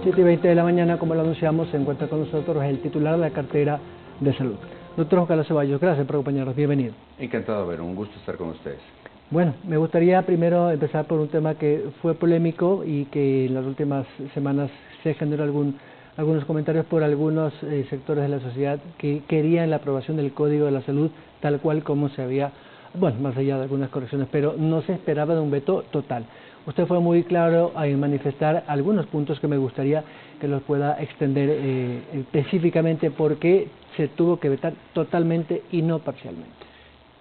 7:20 de la mañana, como lo anunciamos, se encuentra con nosotros el titular de la cartera de salud. Doctor Juan Carlos Ceballos, gracias por acompañarnos, bienvenido. Encantado, ver, un gusto estar con ustedes. Bueno, me gustaría primero empezar por un tema que fue polémico y que en las últimas semanas se generó algunos comentarios por algunos sectores de la sociedad que querían la aprobación del Código de la Salud tal cual como se había, bueno, más allá de algunas correcciones, pero no se esperaba de un veto total. Usted fue muy claro en manifestar algunos puntos que me gustaría que los pueda extender específicamente por qué se tuvo que vetar totalmente y no parcialmente.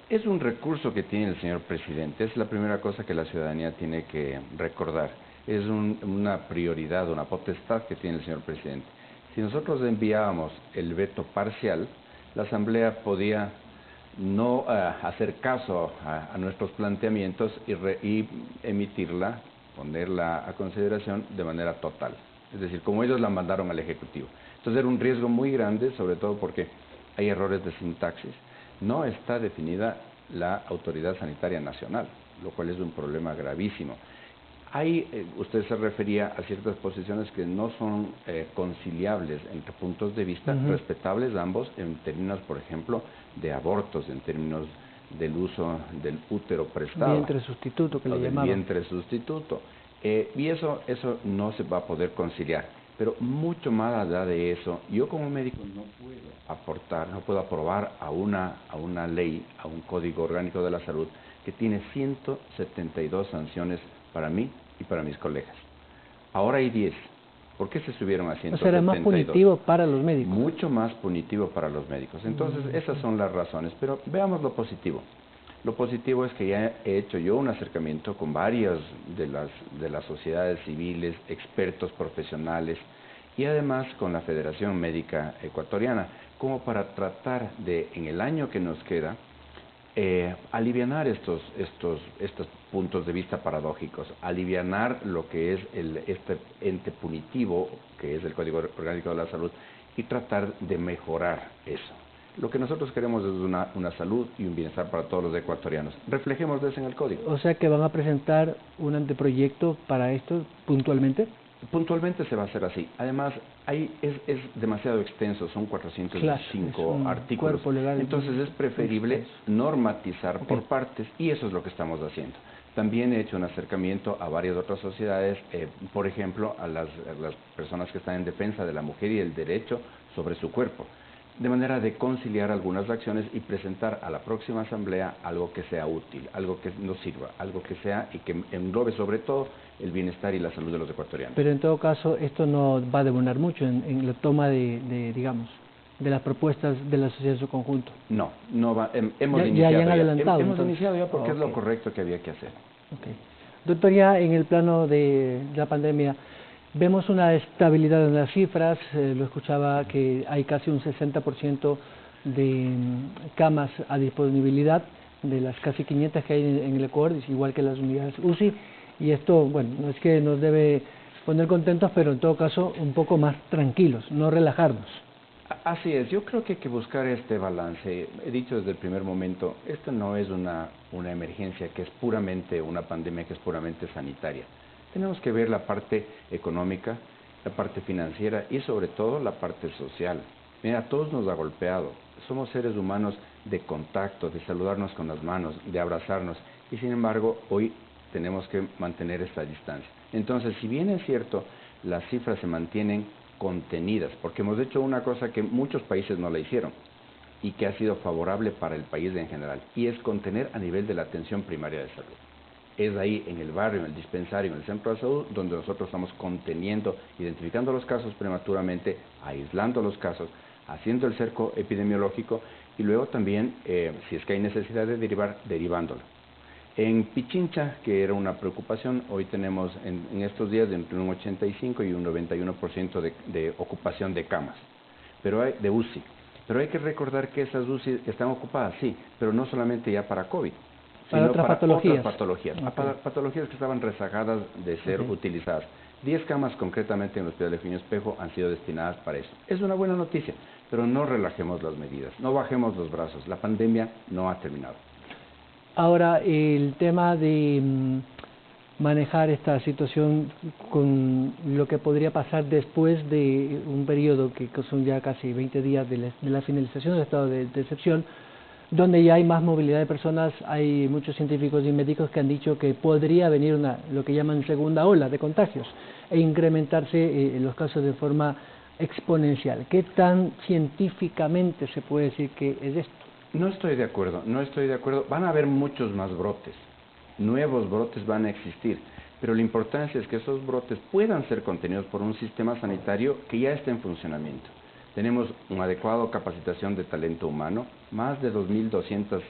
Es un recurso que tiene el señor presidente, es la primera cosa que la ciudadanía tiene que recordar. Es una prioridad, una potestad que tiene el señor presidente. Si nosotros enviábamos el veto parcial, la Asamblea podía no hacer caso a nuestros planteamientos y emitirla, ponerla a consideración de manera total. Es decir, como ellos la mandaron al Ejecutivo. Entonces era un riesgo muy grande, sobre todo porque hay errores de sintaxis. No está definida la Autoridad Sanitaria Nacional, lo cual es un problema gravísimo. Usted se refería a ciertas posiciones que no son conciliables entre puntos de vista, respetables ambos, en términos, por ejemplo, de abortos, en términos del uso del útero prestado. Vientre sustituto, que le llamaban. Vientre sustituto. Y eso no se va a poder conciliar. Pero mucho más allá de eso, yo como médico no puedo aportar, no puedo aprobar a una ley, a un Código Orgánico de la Salud que tiene 172 sanciones para mí y para mis colegas. Ahora hay 10. ¿Por qué se subieron a 172? O sea, era más punitivo para los médicos. Mucho más punitivo para los médicos. Entonces, esas son las razones. Pero veamos lo positivo. Lo positivo es que ya he hecho yo un acercamiento con varias de las sociedades civiles, expertos profesionales y además con la Federación Médica Ecuatoriana, como para tratar de, en el año que nos queda, alivianar estos puntos de vista paradójicos, alivianar lo que es este ente punitivo, que es el Código Orgánico de la Salud, y tratar de mejorar eso. Lo que nosotros queremos es una salud y un bienestar para todos los ecuatorianos. Reflejemos eso en el código. O sea que van a presentar un anteproyecto para esto puntualmente. Puntualmente se va a hacer así. Además, es demasiado extenso, son 405 artículos. Legal, entonces es preferible normatizar por partes y eso es lo que estamos haciendo. También he hecho un acercamiento a varias otras sociedades, por ejemplo, a las personas que están en defensa de la mujer y el derecho sobre su cuerpo, de manera de conciliar algunas acciones y presentar a la próxima asamblea algo que sea útil, algo que nos sirva, algo que sea y que englobe sobre todo el bienestar y la salud de los ecuatorianos. Pero en todo caso, esto no va a demorar mucho en la toma digamos, de las propuestas de la sociedad en su conjunto. No va. Hemos iniciado ya porque es lo correcto que había que hacer. Doctor, ya en el plano de la pandemia, vemos una estabilidad en las cifras, lo escuchaba que hay casi un 60% de camas a disponibilidad de las casi 500 que hay en el Ecuador, es igual que las unidades UCI, y esto, bueno, no es que nos debe poner contentos, pero en todo caso un poco más tranquilos, no relajarnos. Así es, yo creo que hay que buscar este balance. He dicho desde el primer momento, esto no es una emergencia que es puramente una pandemia que es puramente sanitaria. Tenemos que ver la parte económica, la parte financiera y sobre todo la parte social. Mira, a todos nos ha golpeado. Somos seres humanos de contacto, de saludarnos con las manos, de abrazarnos. Y sin embargo, hoy tenemos que mantener esta distancia. Entonces, si bien es cierto, las cifras se mantienen contenidas, porque hemos hecho una cosa que muchos países no la hicieron y que ha sido favorable para el país en general, y es contener a nivel de la atención primaria de salud. Es ahí en el barrio, en el dispensario, en el centro de salud, donde nosotros estamos conteniendo, identificando los casos prematuramente, aislando los casos, haciendo el cerco epidemiológico y luego también, si es que hay necesidad de derivar, derivándolo. En Pichincha, que era una preocupación, hoy tenemos en estos días entre un 85 y un 91% de ocupación de camas, pero de UCI. Pero hay que recordar que esas UCI están ocupadas, sí, pero no solamente ya para COVID, sino para otras patologías. Patologías que estaban rezagadas de ser utilizadas. 10 camas concretamente en el Hospital Eugenio Espejo han sido destinadas para eso. Es una buena noticia, pero no relajemos las medidas, no bajemos los brazos. La pandemia no ha terminado. Ahora, el tema de manejar esta situación con lo que podría pasar después de un periodo que son ya casi 20 días de la finalización del estado de excepción, donde ya hay más movilidad de personas? Hay muchos científicos y médicos que han dicho que podría venir lo que llaman segunda ola de contagios e incrementarse los casos de forma exponencial. ¿Qué tan científicamente se puede decir que es esto? No estoy de acuerdo, no estoy de acuerdo. Van a haber muchos más brotes, nuevos brotes van a existir, pero la importancia es que esos brotes puedan ser contenidos por un sistema sanitario que ya está en funcionamiento. Tenemos una adecuada capacitación de talento humano, más de 2.200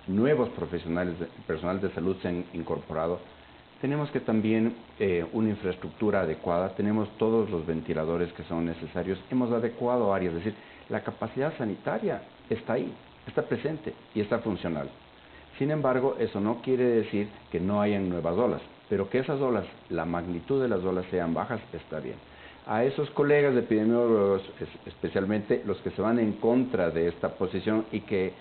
nuevos personal de salud se han incorporado. Tenemos que también una infraestructura adecuada, tenemos todos los ventiladores que son necesarios, hemos adecuado áreas, es decir, la capacidad sanitaria está ahí, está presente y está funcional. Sin embargo, eso no quiere decir que no hayan nuevas olas, pero que esas olas, la magnitud de las olas sean bajas, está bien. A esos colegas de epidemiólogos, especialmente los que se van en contra de esta posición y que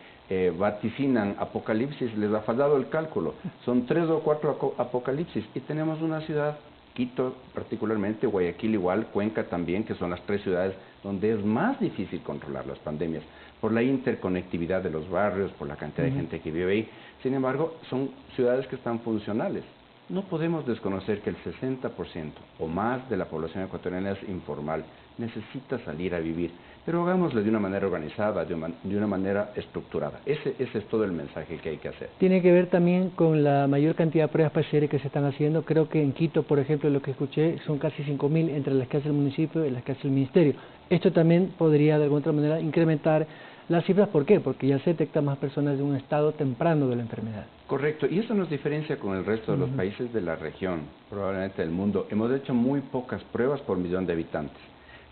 vaticinan apocalipsis, les ha fallado el cálculo. Son 3 o 4 apocalipsis y tenemos una ciudad, Quito particularmente, Guayaquil igual, Cuenca también, que son las 3 ciudades donde es más difícil controlar las pandemias, por la interconectividad de los barrios, por la cantidad de gente que vive ahí. Sin embargo, son ciudades que están funcionales. No podemos desconocer que el 60% o más de la población ecuatoriana es informal, necesita salir a vivir, pero hagámoslo de una manera organizada, de una manera estructurada. Ese es todo el mensaje que hay que hacer. Tiene que ver también con la mayor cantidad de pruebas PCR que se están haciendo. Creo que en Quito, por ejemplo, lo que escuché son casi 5.000 entre las que hace el municipio y las que hace el ministerio. Esto también podría de alguna otra manera incrementar las cifras. ¿Por qué? Porque ya se detectan más personas de un estado temprano de la enfermedad. Correcto, y eso nos diferencia con el resto de los países de la región, probablemente del mundo. Hemos hecho muy pocas pruebas por millón de habitantes,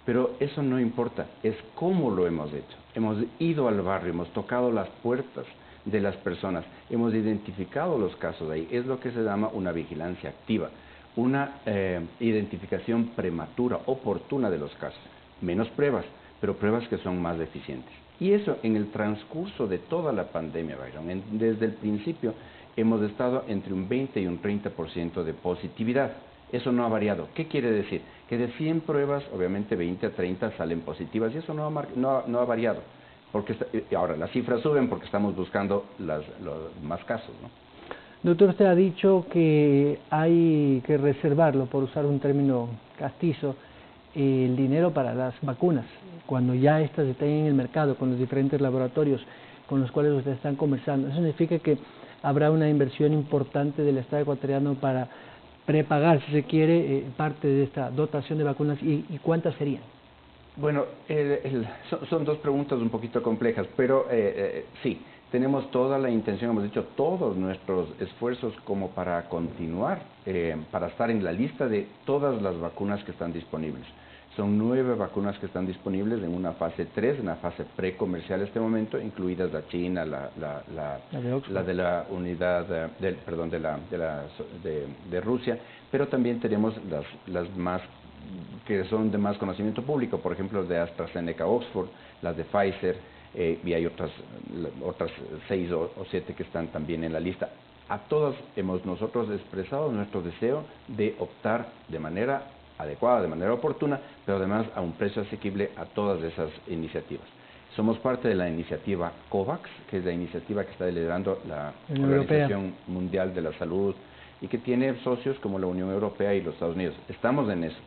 pero eso no importa, es cómo lo hemos hecho. Hemos ido al barrio, hemos tocado las puertas de las personas, hemos identificado los casos de ahí. Es lo que se llama una vigilancia activa, una identificación prematura, oportuna de los casos. Menos pruebas, pero pruebas que son más eficientes. Y eso en el transcurso de toda la pandemia, Byron, desde el principio hemos estado entre un 20 y un 30% de positividad. Eso no ha variado. ¿Qué quiere decir? Que de 100 pruebas, obviamente 20 a 30 salen positivas y eso no ha variado. Ahora, las cifras suben porque estamos buscando los más casos, ¿no? Doctor, usted ha dicho que hay que reservarlo, por usar un término castizo, el dinero para las vacunas, cuando ya estas estén en el mercado, con los diferentes laboratorios con los cuales ustedes están conversando. Eso significa que habrá una inversión importante del Estado ecuatoriano para prepagar, si se quiere, parte de esta dotación de vacunas. ¿Y cuántas serían? Bueno, son dos preguntas un poquito complejas, pero sí, tenemos toda la intención, hemos dicho todos nuestros esfuerzos como para continuar, para estar en la lista de todas las vacunas que están disponibles. Son 9 vacunas que están disponibles en una fase 3, en una fase precomercial en este momento, incluidas la china, la de la unidad, de Rusia, pero también tenemos las más que son de más conocimiento público, por ejemplo, de AstraZeneca Oxford, las de Pfizer, y hay otras 6 o 7 que están también en la lista. A todas hemos nosotros expresado nuestro deseo de optar de manera adecuada, de manera oportuna, pero además a un precio asequible a todas esas iniciativas. Somos parte de la iniciativa COVAX, que es la iniciativa que está liderando la Organización Mundial de la Salud y que tiene socios como la Unión Europea y los Estados Unidos. Estamos en eso.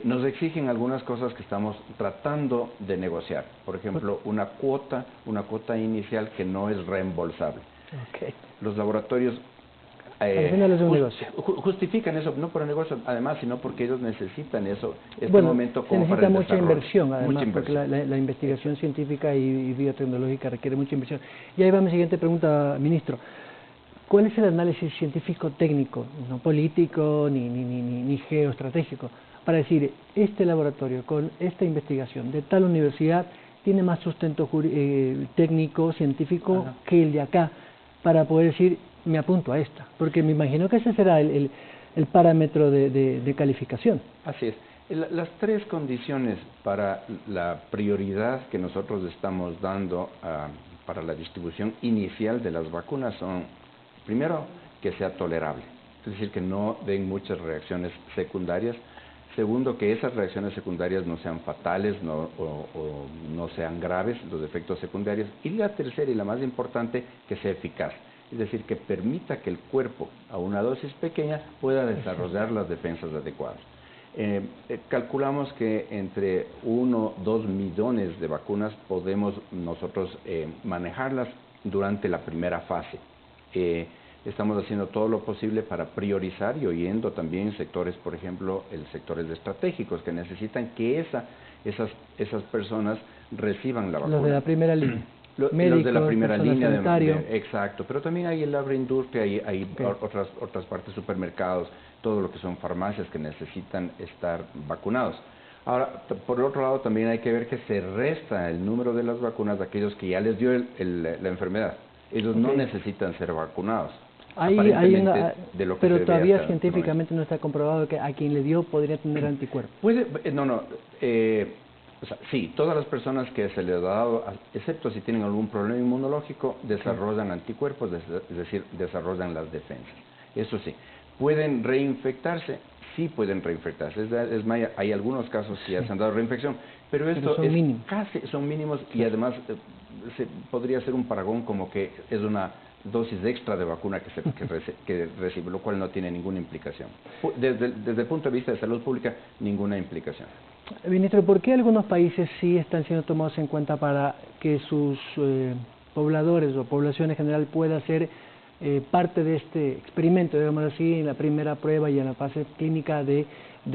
Nos exigen algunas cosas que estamos tratando de negociar. Por ejemplo, una cuota inicial que no es reembolsable. Okay. Los laboratorios justifican eso, no por el negocio, además, sino porque ellos necesitan eso, momento como para el desarrollo. Mucha inversión, además, porque la investigación científica y biotecnológica requiere mucha inversión. Y ahí va mi siguiente pregunta, ministro. ¿Cuál es el análisis científico técnico, no político ni geoestratégico, para decir, este laboratorio con esta investigación de tal universidad tiene más sustento técnico, científico que el de acá, para poder decir, me apunto a esta? Porque me imagino que ese será el parámetro de calificación. Así es. Las 3 condiciones para la prioridad que nosotros estamos dando para la distribución inicial de las vacunas son, primero, que sea tolerable. es decir, que no den muchas reacciones secundarias. Segundo, que esas reacciones secundarias no sean fatales o no sean graves, los efectos secundarios. Y la tercera y la más importante, que sea eficaz. Es decir, que permita que el cuerpo, a una dosis pequeña, pueda desarrollar las defensas adecuadas. Calculamos que entre 1 o 2 millones de vacunas podemos nosotros manejarlas durante la primera fase. Estamos haciendo todo lo posible para priorizar y oyendo también sectores, por ejemplo, sectores estratégicos que necesitan que esas personas reciban la vacuna. Los de la primera línea. Médicos, los de la primera línea, exacto. Pero también hay el agroindustria, hay otras partes, supermercados, todo lo que son farmacias que necesitan estar vacunados. Ahora, por otro lado, también hay que ver que se resta el número de las vacunas de aquellos que ya les dio la enfermedad. Ellos no necesitan ser vacunados. Pero todavía científicamente no está comprobado que a quien le dio podría tener anticuerpos. O sea, sí, todas las personas que se les ha dado, excepto si tienen algún problema inmunológico, desarrollan anticuerpos, es decir, desarrollan las defensas. Eso sí. ¿Pueden reinfectarse? Sí pueden reinfectarse. Es más, hay algunos casos que ya se han dado reinfección, pero esto son mínimos. Son mínimos y además podría ser un paragón como que es una dosis extra de vacuna que recibe, lo cual no tiene ninguna implicación. Desde el punto de vista de salud pública, ninguna implicación. Ministro, ¿por qué algunos países sí están siendo tomados en cuenta para que sus pobladores o población en general pueda ser parte de este experimento, digamos así, en la primera prueba y en la fase clínica de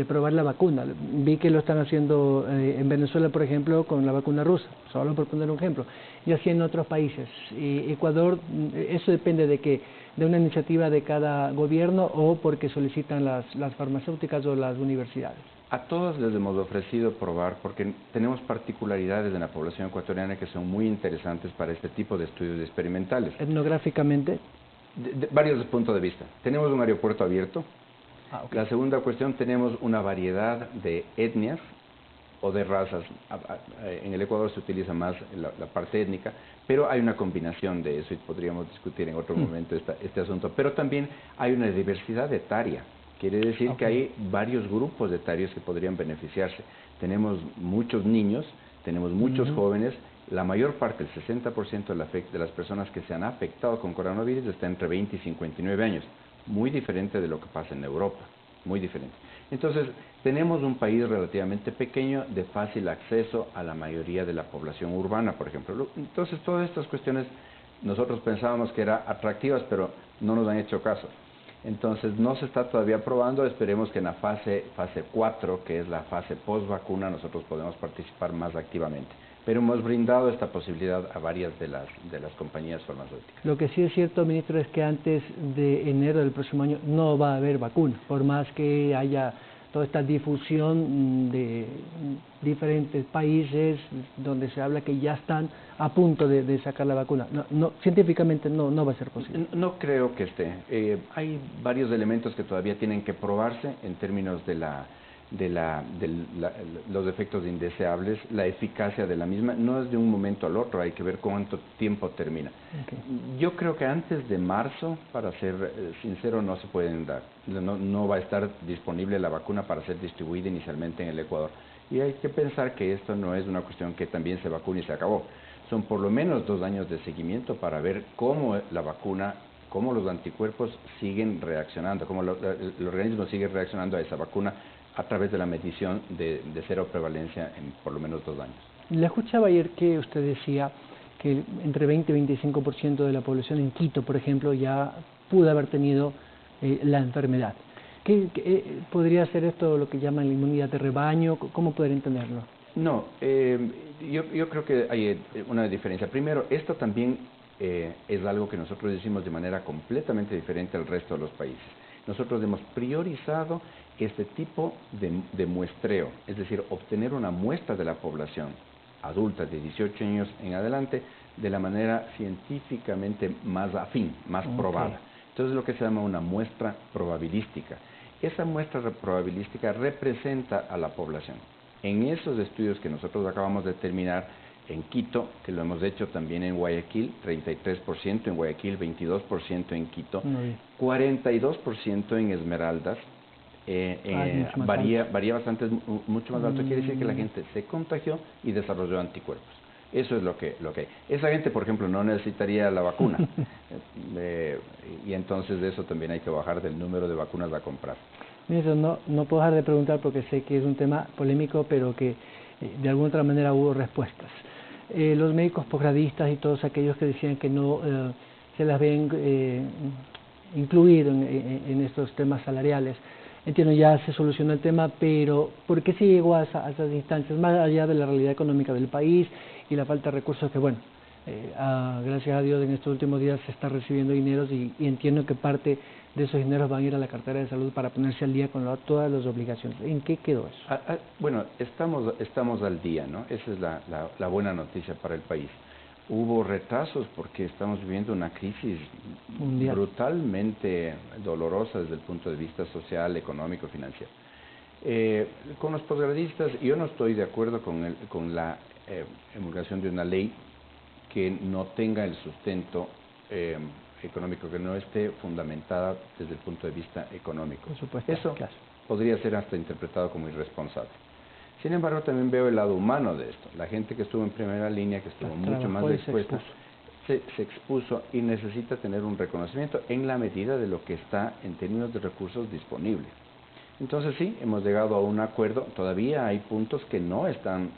probar la vacuna? Vi que lo están haciendo en Venezuela, por ejemplo, con la vacuna rusa, solo por poner un ejemplo, y así en otros países. Ecuador, eso depende de una iniciativa de cada gobierno o porque solicitan las farmacéuticas o las universidades. A todos les hemos ofrecido probar porque tenemos particularidades en la población ecuatoriana que son muy interesantes para este tipo de estudios experimentales. ¿Etnográficamente? Varios puntos de vista. Tenemos un aeropuerto abierto. La segunda cuestión, tenemos una variedad de etnias o de razas. En el Ecuador se utiliza más la parte étnica, pero hay una combinación de eso y podríamos discutir en otro momento este asunto. Pero también hay una diversidad etaria. Quiere decir que hay varios grupos etarios que podrían beneficiarse. Tenemos muchos niños, tenemos muchos jóvenes. La mayor parte, el 60% de las personas que se han afectado con coronavirus está entre 20 y 59 años. Muy diferente de lo que pasa en Europa, muy diferente. Entonces, tenemos un país relativamente pequeño, de fácil acceso a la mayoría de la población urbana, por ejemplo. Entonces, todas estas cuestiones nosotros pensábamos que eran atractivas, pero no nos han hecho caso. Entonces, no se está todavía probando. Esperemos que en la fase 4, que es la fase post-vacuna, nosotros podemos participar más activamente. Pero hemos brindado esta posibilidad a varias de las compañías farmacéuticas. Lo que sí es cierto, ministro, es que antes de enero del próximo año no va a haber vacuna, por más que haya toda esta difusión de diferentes países donde se habla que ya están a punto de sacar la vacuna. Científicamente no va a ser posible. No creo que esté. Hay varios elementos que todavía tienen que probarse en términos de los efectos indeseables. La eficacia de la misma no es de un momento al otro, hay que ver cuánto tiempo termina. Yo creo que antes de marzo, para ser sincero, no se pueden dar. No va a estar disponible la vacuna para ser distribuida inicialmente en el Ecuador. Y hay que pensar que esto no es una cuestión que también se vacune y se acabó. Son por lo menos 2 años de seguimiento para ver cómo la vacuna, cómo los anticuerpos siguen reaccionando, cómo el organismo sigue reaccionando a esa vacuna a través de la medición de cero prevalencia en por lo menos 2 años. Le escuchaba ayer que usted decía que entre 20 y 25% de la población en Quito, por ejemplo, ya pudo haber tenido la enfermedad. ¿Qué podría ser esto lo que llaman la inmunidad de rebaño? ¿Cómo poder entenderlo? No, yo creo que hay una diferencia. Primero, esto también es algo que nosotros decimos de manera completamente diferente al resto de los países. Nosotros hemos priorizado este tipo de muestreo, es decir, obtener una muestra de la población adulta de 18 años en adelante de la manera científicamente más afín, más probada. Entonces, lo que se llama una muestra probabilística. Esa muestra probabilística representa a la población. En esos estudios que nosotros acabamos de terminar, en Quito, que lo hemos hecho también en Guayaquil, 33% en Guayaquil, 22% en Quito, 42% en Esmeraldas. Varía bastante, mucho más alto. Quiere decir que la gente se contagió y desarrolló anticuerpos. Eso es lo que hay. Esa gente, por ejemplo, no necesitaría la vacuna. Y entonces de eso también hay que bajar del número de vacunas a comprar. Ministro, no puedo dejar de preguntar porque sé que es un tema polémico, pero que de alguna otra manera hubo respuestas. Los médicos posgradistas y todos aquellos que decían que no se las ven incluir en estos temas salariales. Entiendo, ya se solucionó el tema, pero ¿por qué se llegó a esas instancias? Más allá de la realidad económica del país y la falta de recursos que, bueno, gracias a Dios en estos últimos días se está recibiendo dineros y entiendo que parte de esos dineros van a ir a la cartera de salud para ponerse al día con todas las obligaciones. ¿En qué quedó eso? Bueno, estamos al día, ¿no? Esa es la buena noticia para el país. Hubo retrasos porque estamos viviendo una crisis mundial, brutalmente dolorosa desde el punto de vista social, económico, financiero. Con los posgradistas, yo no estoy de acuerdo con la promulgación de una ley que no tenga el sustento económico, que no esté fundamentada desde el punto de vista económico. Por supuesto, eso claro, podría ser hasta interpretado como irresponsable. Sin embargo, también veo el lado humano de esto. La gente que estuvo en primera línea, que estuvo mucho más expuesta, se expuso y necesita tener un reconocimiento en la medida de lo que está en términos de recursos disponibles. Entonces sí, hemos llegado a un acuerdo. Todavía hay puntos que no están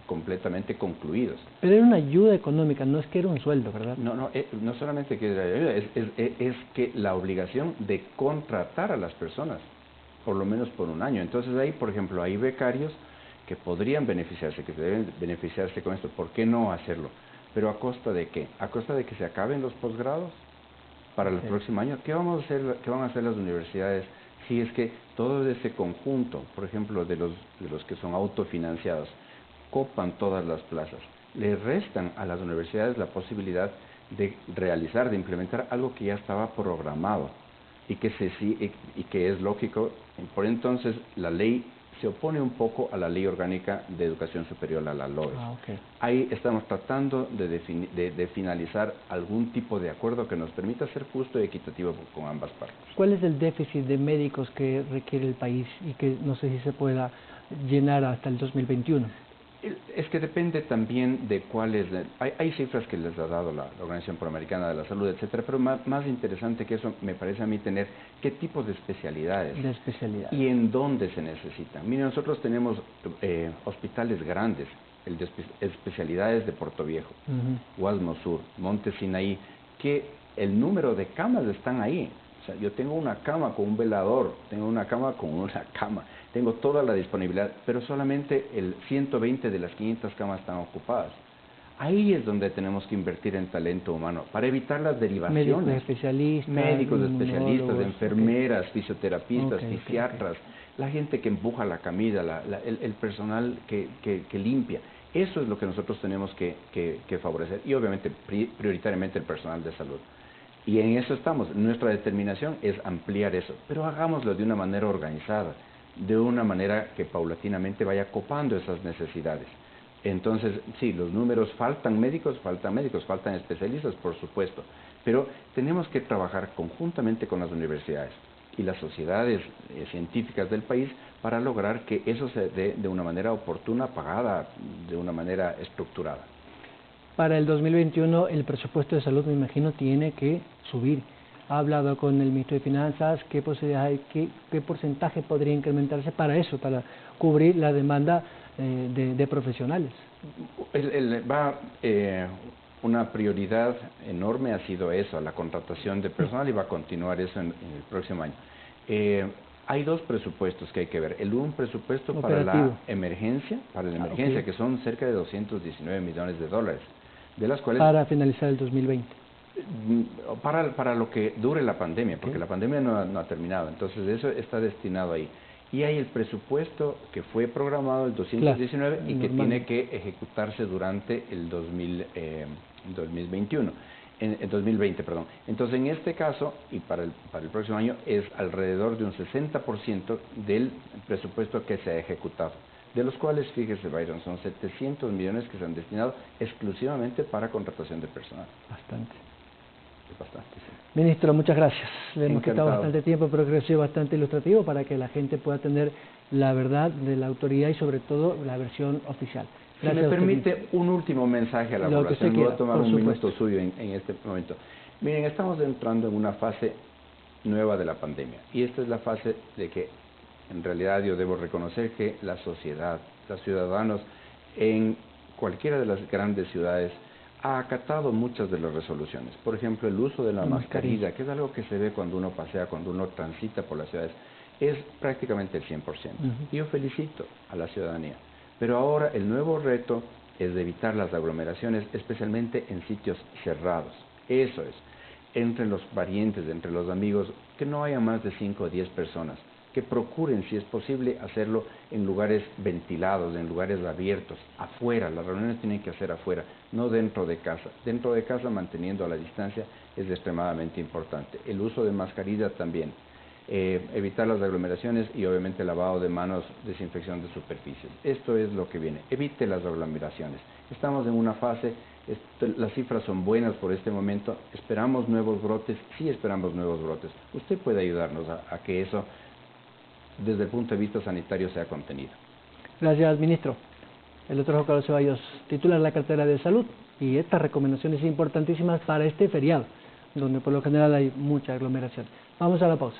completamente concluidos. Pero era una ayuda económica, no es que era un sueldo, ¿verdad? No solamente que era ayuda, es que la obligación de contratar a las personas, por lo menos por un año. Entonces ahí, por ejemplo, hay becarios que podrían beneficiarse, que deben beneficiarse con esto. ¿Por qué no hacerlo? Pero ¿a costa de qué? ¿A costa de que se acaben los posgrados para el próximo año? ¿Qué van a hacer las universidades si es que todo ese conjunto, por ejemplo, de los que son autofinanciados, copan todas las plazas? Le restan a las universidades la posibilidad de realizar, de implementar algo que ya estaba programado y que es lógico. Por entonces la ley se opone un poco a la Ley Orgánica de Educación Superior, a la LOES. Ahí estamos tratando de finalizar algún tipo de acuerdo que nos permita ser justo y equitativo con ambas partes. ¿Cuál es el déficit de médicos que requiere el país y que no sé si se pueda llenar hasta el 2021? Es que depende también de cuáles. Hay cifras que les ha dado la Organización Panamericana de la Salud, etcétera, pero más interesante que eso me parece a mí tener qué tipo de especialidades. Y en dónde se necesitan. Miren, nosotros tenemos hospitales grandes, el de especialidades de Puerto Viejo, Guasmo Sur, Monte Sinaí, que el número de camas están ahí. O sea, yo tengo una cama con un velador, tengo una cama con una cama, tengo toda la disponibilidad, pero solamente el 120 de las 500 camas están ocupadas. Ahí es donde tenemos que invertir en talento humano, para evitar las derivaciones. Médicos especialistas, enfermeras, fisioterapistas, fisiatras, la gente que empuja la camilla, el personal que limpia. Eso es lo que nosotros tenemos que favorecer, y obviamente prioritariamente el personal de salud. Y en eso estamos. Nuestra determinación es ampliar eso, pero hagámoslo de una manera organizada, de una manera que paulatinamente vaya copando esas necesidades. Entonces, sí, los números, faltan médicos, faltan especialistas, por supuesto, pero tenemos que trabajar conjuntamente con las universidades y las sociedades científicas del país para lograr que eso se dé de una manera oportuna, pagada, de una manera estructurada. Para el 2021 el presupuesto de salud, me imagino, tiene que subir. ¿Ha hablado con el ministro de Finanzas? ¿Qué posibilidades hay? ¿Qué porcentaje podría incrementarse para eso, para cubrir la demanda de profesionales? Una prioridad enorme ha sido eso, la contratación de personal, y va a continuar eso en el próximo año. Hay dos presupuestos que hay que ver. Un presupuesto para la emergencia, que son cerca de 219 millones de dólares, de las cuales... Para finalizar el 2020. Para lo que dure la pandemia, porque la pandemia no ha terminado, entonces eso está destinado ahí. Y hay el presupuesto que fue programado el 219 y que tiene que ejecutarse durante el 2021. En 2020, perdón. Entonces, en este caso, y para el próximo año, es alrededor de un 60% del presupuesto que se ha ejecutado. de los cuales, fíjese, Byron, son 700 millones que se han destinado exclusivamente para contratación de personal. Bastante. Es bastante, sí. Ministro, muchas gracias. Le hemos Encantado. quitado bastante tiempo, pero creo que ha sido bastante ilustrativo para que la gente pueda tener la verdad de la autoridad y sobre todo la versión oficial. Si me permite un último mensaje a la población, voy a tomar un minuto suyo en este momento. Miren, estamos entrando en una fase nueva de la pandemia y esta es la fase de que en realidad yo debo reconocer que la sociedad, los ciudadanos en cualquiera de las grandes ciudades ha acatado muchas de las resoluciones. Por ejemplo, el uso de la mascarilla, que es algo que se ve cuando uno pasea, cuando uno transita por las ciudades, es prácticamente el 100%. Y yo felicito a la ciudadanía. Pero ahora el nuevo reto es de evitar las aglomeraciones, especialmente en sitios cerrados. Eso es, entre los parientes, entre los amigos, que no haya más de 5 o 10 personas. Que procuren, si es posible, hacerlo en lugares ventilados, en lugares abiertos, afuera. Las reuniones tienen que hacer afuera, no dentro de casa. Dentro de casa, manteniendo a la distancia, es extremadamente importante. El uso de mascarilla también. Evitar las aglomeraciones y obviamente lavado de manos, desinfección de superficies. Esto es lo que viene. Evite las aglomeraciones. Estamos en una fase, las cifras son buenas por este momento. ¿Esperamos nuevos brotes? Sí esperamos nuevos brotes. Usted puede ayudarnos a que eso, desde el punto de vista sanitario, sea contenido. Gracias, ministro. El doctor Juan Carlos Ceballos, titular de la cartera de salud, y estas recomendaciones importantísimas para este feriado, donde por lo general hay mucha aglomeración. Vamos a la pausa.